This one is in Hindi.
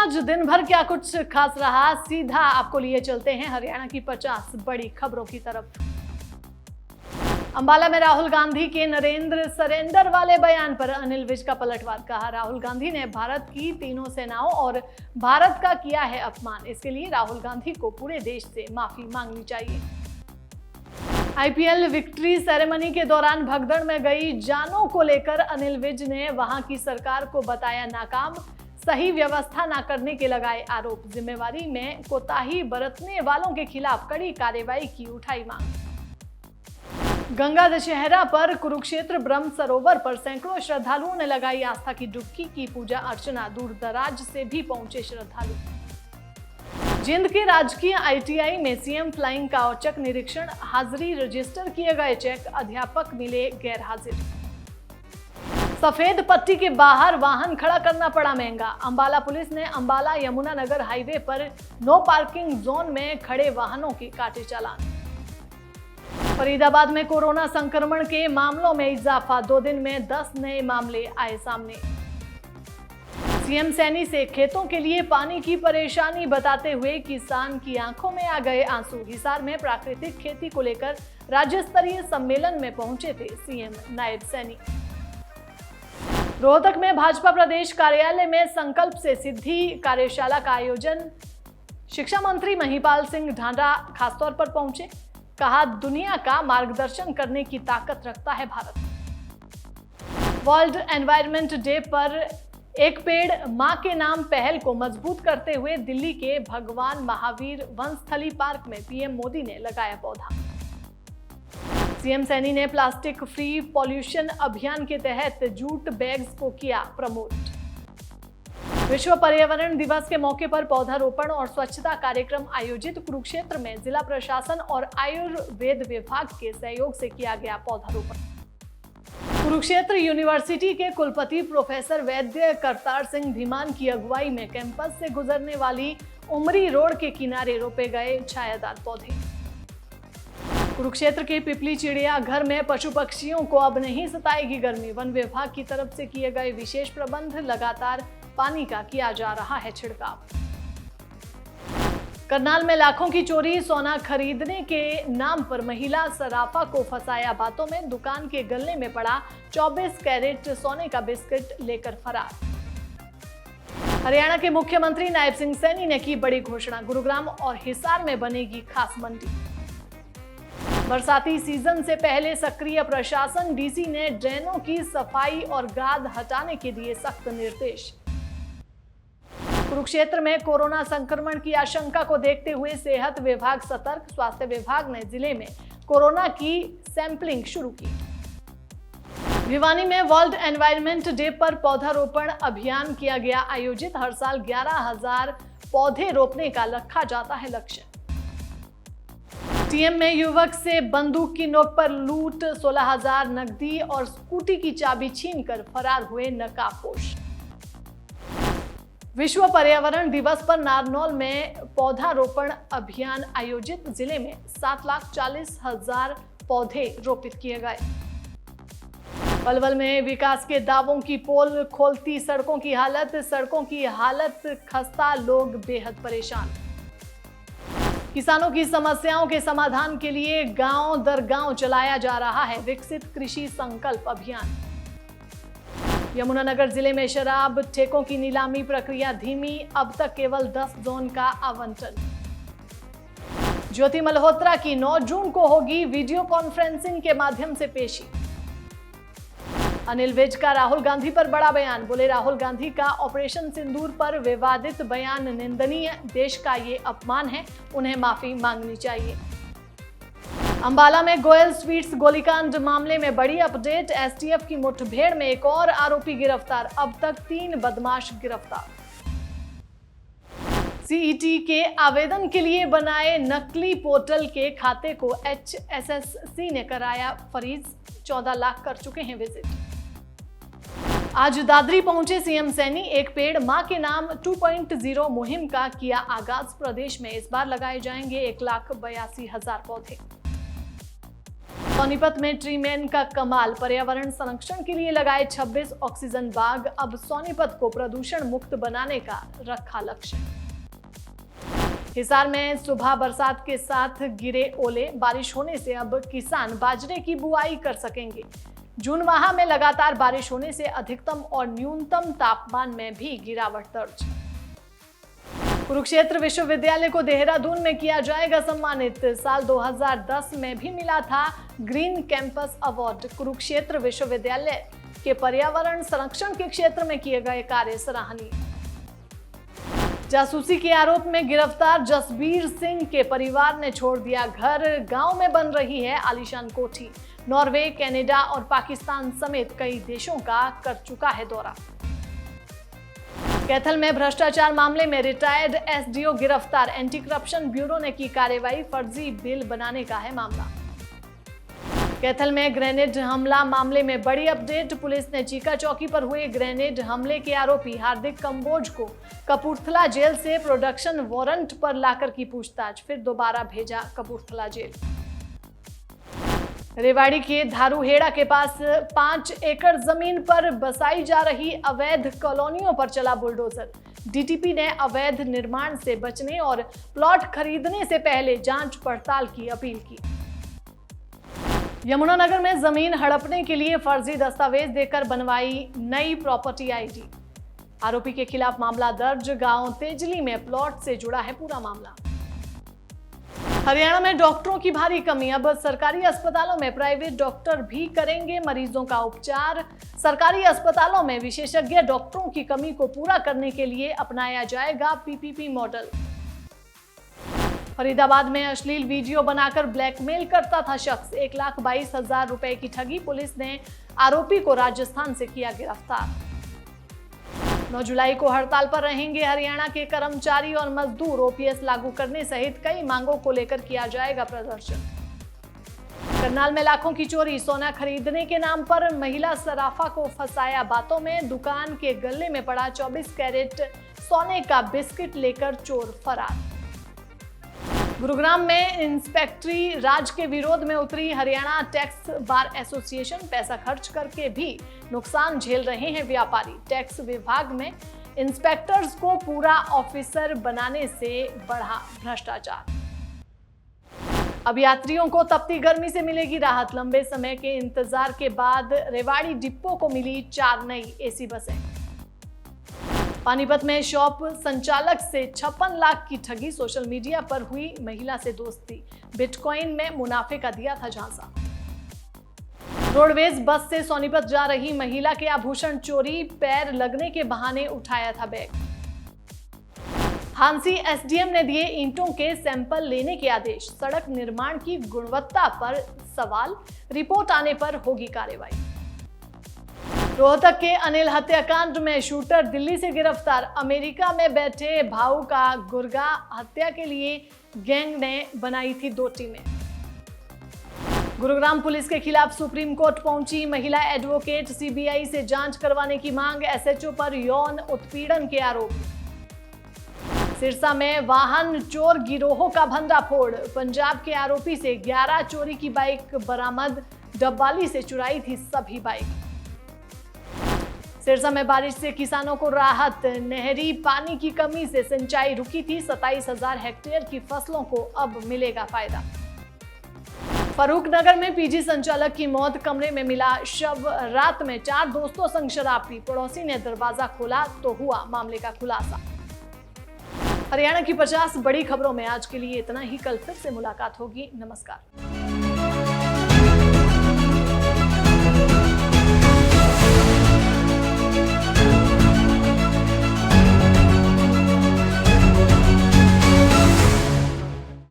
आज दिन भर क्या कुछ खास रहा, सीधा आपको लिए चलते हैं हरियाणा की 50 बड़ी खबरों की तरफ। अंबाला में राहुल गांधी के नरेंद्र सरेंडर वाले बयान पर अनिल विज का पलटवार। कहा, राहुल गांधी ने भारत की तीनों सेनाओं और भारत का किया है अपमान। इसके लिए राहुल गांधी को पूरे देश से माफी मांगनी चाहिए। आईपीएल विक्ट्री सेरेमनी के दौरान भगदड़ में गई जानों को लेकर अनिल विज ने वहां की सरकार को बताया नाकाम। सही व्यवस्था न करने के लगाए आरोप। जिम्मेवारी में कोताही बरतने वालों के खिलाफ कड़ी कार्रवाई की उठाई मांग। गंगा दशहरा पर कुरुक्षेत्र ब्रह्म सरोवर पर सैकड़ों श्रद्धालुओं ने लगाई आस्था की डुबकी की पूजा अर्चना। दूर दराज से भी पहुंचे श्रद्धालु। जिंद के राजकीय आईटीआई में सीएम फ्लाइंग का औचक निरीक्षण। हाजिरी रजिस्टर किए गए चेक, अध्यापक मिले गैर हाजिर। सफेद पट्टी के बाहर वाहन खड़ा करना पड़ा महंगा। अंबाला पुलिस ने अंबाला यमुनानगर हाईवे पर नो पार्किंग जोन में खड़े वाहनों के काटे चालान। फरीदाबाद में कोरोना संक्रमण के मामलों में इजाफा। 2 दिन में 10 नए मामले आए सामने। सीएम सैनी से खेतों के लिए पानी की परेशानी बताते हुए किसान की आंखों में आ गए आंसू। हिसार में प्राकृतिक खेती को लेकर राज्य स्तरीय सम्मेलन में पहुंचे थे सीएम नायब सैनी। रोहतक में भाजपा प्रदेश कार्यालय में संकल्प से सिद्धि कार्यशाला का आयोजन। शिक्षा मंत्री महिपाल सिंह ढांडा खासतौर पर पहुंचे। कहा, दुनिया का मार्गदर्शन करने की ताकत रखता है भारत। वर्ल्ड एनवायरनमेंट डे पर एक पेड़ मां के नाम पहल को मजबूत करते हुए दिल्ली के भगवान महावीर वनस्थली पार्क में पीएम मोदी ने लगाया पौधा। सीएम सैनी ने प्लास्टिक फ्री पॉल्यूशन अभियान के तहत जूट बैग्स को किया प्रमोट। विश्व पर्यावरण दिवस के मौके पर पौधारोपण और स्वच्छता कार्यक्रम आयोजित। कुरुक्षेत्र में जिला प्रशासन और आयुर्वेद विभाग के सहयोग से किया गया पौधारोपण। कुरुक्षेत्र यूनिवर्सिटी के कुलपति प्रोफेसर वैद्य करतार सिंह धीमान की अगुवाई में कैंपस से गुजरने वाली उमरी रोड के किनारे रोपे गए छायादार पौधे। कुरुक्षेत्र के पिपली चिड़िया घर में पशु पक्षियों को अब नहीं सताएगी गर्मी। वन विभाग की तरफ से किए गए विशेष प्रबंध। लगातार पानी का किया जा रहा है छिड़काव। करनाल में लाखों की चोरी। सोना खरीदने के नाम पर महिला सराफा को फंसाया बातों में। दुकान के गल्ले में पड़ा 24 कैरेट सोने का बिस्किट लेकर फरार। हरियाणा के मुख्यमंत्री नायब सिंह सैनी ने की बड़ी घोषणा। गुरुग्राम और हिसार में बनेगी खास मंडी। बरसाती सीजन से पहले सक्रिय प्रशासन। डीसी ने ड्रेनों की सफाई और गाद हटाने के दिए सख्त निर्देश। कुरुक्षेत्र में कोरोना संक्रमण की आशंका को देखते हुए सेहत विभाग सतर्क। स्वास्थ्य विभाग ने जिले में कोरोना की सैंपलिंग शुरू की। भिवानी में वर्ल्ड एनवायरनमेंट डे पर पौधारोपण अभियान किया गया आयोजित। हर साल 11,000 पौधे रोपने का रखा जाता है लक्ष्य। टीएम में युवक से बंदूक की नोक पर लूट। 16,000 नकदी और स्कूटी की चाबी छीनकर फरार हुए नकाबपोश। विश्व पर्यावरण दिवस पर नारनौल में पौधारोपण अभियान आयोजित। जिले में 7,40,000 पौधे रोपित किए गए। पलवल में विकास के दावों की पोल खोलती सड़कों की हालत खस्ता। लोग बेहद परेशान। किसानों की समस्याओं के समाधान के लिए गांव दर गांव चलाया जा रहा है विकसित कृषि संकल्प अभियान। यमुनानगर जिले में शराब ठेकों की नीलामी प्रक्रिया धीमी। अब तक केवल 10 जोन का आवंटन। ज्योति मल्होत्रा की 9 जून को होगी वीडियो कॉन्फ्रेंसिंग के माध्यम से पेशी। अनिल विज का राहुल गांधी पर बड़ा बयान। बोले, राहुल गांधी का ऑपरेशन सिंदूर पर विवादित बयान निंदनीय। देश का ये अपमान है, उन्हें माफी मांगनी चाहिए। अंबाला में गोयल स्वीट्स गोलीकांड मामले में बड़ी अपडेट। एसटीएफ की मुठभेड़ में एक और आरोपी गिरफ्तार। अब तक 3 बदमाश गिरफ्तार। सीईटी के आवेदन के लिए बनाए नकली पोर्टल के खाते को एचएसएससी ने कराया फ्रीज। 14 लाख कर चुके हैं विजिट। आज दादरी पहुंचे सीएम सैनी। एक पेड़ मां के नाम 2.0 मुहिम का किया आगाज। प्रदेश में इस बार लगाए जाएंगे 1,82,000 पौधे। सोनीपत में ट्रीमैन का कमाल, पर्यावरण संरक्षण के लिए लगाए 26 ऑक्सीजन बाग। अब सोनीपत को प्रदूषण मुक्त बनाने का रखा लक्ष्य। हिसार में सुबह बरसात के साथ गिरे ओले, बारिश होने से अब किसान बाजरे की बुआई कर सकेंगे। जून माह में लगातार बारिश होने से अधिकतम और न्यूनतम तापमान में भी गिरावट दर्ज। कुरुक्षेत्र विश्वविद्यालय को देहरादून में किया जाएगा सम्मानित। साल 2010 में भी मिला था ग्रीन कैंपस अवार्ड। कुरुक्षेत्र विश्वविद्यालय के पर्यावरण संरक्षण के क्षेत्र में किए गए कार्य सराहनीय। जासूसी के आरोप में गिरफ्तार जसबीर सिंह के परिवार ने छोड़ दिया घर। गांव में बन रही है आलीशान कोठी। नॉर्वे, कनाडा और पाकिस्तान समेत कई देशों का कर चुका है दौरा। कैथल में भ्रष्टाचार मामले में रिटायर्ड एसडीओ गिरफ्तार। एंटी करप्शन ब्यूरो ने की कार्रवाई, फर्जी बिल बनाने का है मामला। कैथल में ग्रेनेड हमला मामले में बड़ी अपडेट। पुलिस ने चीका चौकी पर हुए ग्रेनेड हमले के आरोपी हार्दिक कंबोज को कपूरथला जेल से प्रोडक्शन वारंट पर लाकर की पूछताछ, फिर दोबारा भेजा कपूरथला जेल। रेवाड़ी के धारूहेड़ा के पास 5 एकड़ जमीन पर बसाई जा रही अवैध कॉलोनियों पर चला बुलडोजर। डीटीपी ने अवैध निर्माण से बचने और प्लॉट खरीदने से पहले जांच पड़ताल की अपील की। यमुनानगर में जमीन हड़पने के लिए फर्जी दस्तावेज देकर बनवाई नई प्रॉपर्टी आईडी। आरोपी के खिलाफ मामला दर्ज। गांव तेजली में प्लॉट से जुड़ा है पूरा मामला। हरियाणा में डॉक्टरों की भारी कमी। अब सरकारी अस्पतालों में प्राइवेट डॉक्टर भी करेंगे मरीजों का उपचार। सरकारी अस्पतालों में विशेषज्ञ डॉक्टरों की कमी को पूरा करने के लिए अपनाया जाएगा पीपीपी मॉडल। फरीदाबाद में अश्लील वीडियो बनाकर ब्लैकमेल करता था शख्स। 1,22,000 रुपए की ठगी। पुलिस ने आरोपी को राजस्थान से किया गिरफ्तार। 9 जुलाई को हड़ताल पर रहेंगे हरियाणा के कर्मचारी और मजदूर। ओपीएस लागू करने सहित कई मांगों को लेकर किया जाएगा प्रदर्शन। करनाल में लाखों की चोरी। सोना खरीदने के नाम पर महिला सराफा को फंसाया बातों में। दुकान के गले में पड़ा 24 कैरेट सोने का बिस्किट लेकर चोर फरार। गुरुग्राम में इंस्पेक्टरी राज के विरोध में उतरी हरियाणा टैक्स बार एसोसिएशन। पैसा खर्च करके भी नुकसान झेल रहे हैं व्यापारी। टैक्स विभाग में इंस्पेक्टर्स को पूरा ऑफिसर बनाने से बढ़ा भ्रष्टाचार। अब यात्रियों को तपती गर्मी से मिलेगी राहत। लंबे समय के इंतजार के बाद रेवाड़ी डिपो को मिली 4 नई एसी बसें। पानीपत में शॉप संचालक से 56 लाख की ठगी। सोशल मीडिया पर हुई महिला से दोस्ती। बिटकॉइन में मुनाफे का दिया था झांसा। रोडवेज बस से सोनीपत जा रही महिला के आभूषण चोरी। पैर लगने के बहाने उठाया था बैग। हांसी एसडीएम ने दिए ईंटों के सैंपल लेने के आदेश। सड़क निर्माण की गुणवत्ता पर सवाल। रिपोर्ट आने पर होगी कार्रवाई। रोहतक के अनिल हत्याकांड में शूटर दिल्ली से गिरफ्तार। अमेरिका में बैठे भाऊ का गुर्गा। हत्या के लिए गैंग ने बनाई थी 2 टीमें। गुरुग्राम पुलिस के खिलाफ सुप्रीम कोर्ट पहुंची महिला एडवोकेट। सीबीआई से जांच करवाने की मांग। एसएचओ पर यौन उत्पीड़न के आरोप। सिरसा में वाहन चोर गिरोह का भंडाफोड़। पंजाब के आरोपी से 11 चोरी की बाइक बरामद। डब्बाली से चुराई थी सभी बाइक। सिरसा में बारिश से किसानों को राहत। नहरी पानी की कमी से सिंचाई रुकी थी। 27,000 हेक्टेयर की फसलों को अब मिलेगा फायदा। फरूखनगर में पीजी संचालक की मौत। कमरे में मिला शव। रात में 4 दोस्तों संग शराब पी। पड़ोसी ने दरवाजा खोला तो हुआ मामले का खुलासा। हरियाणा की 50 बड़ी खबरों में आज के लिए इतना ही। कल फिर से मुलाकात होगी। नमस्कार।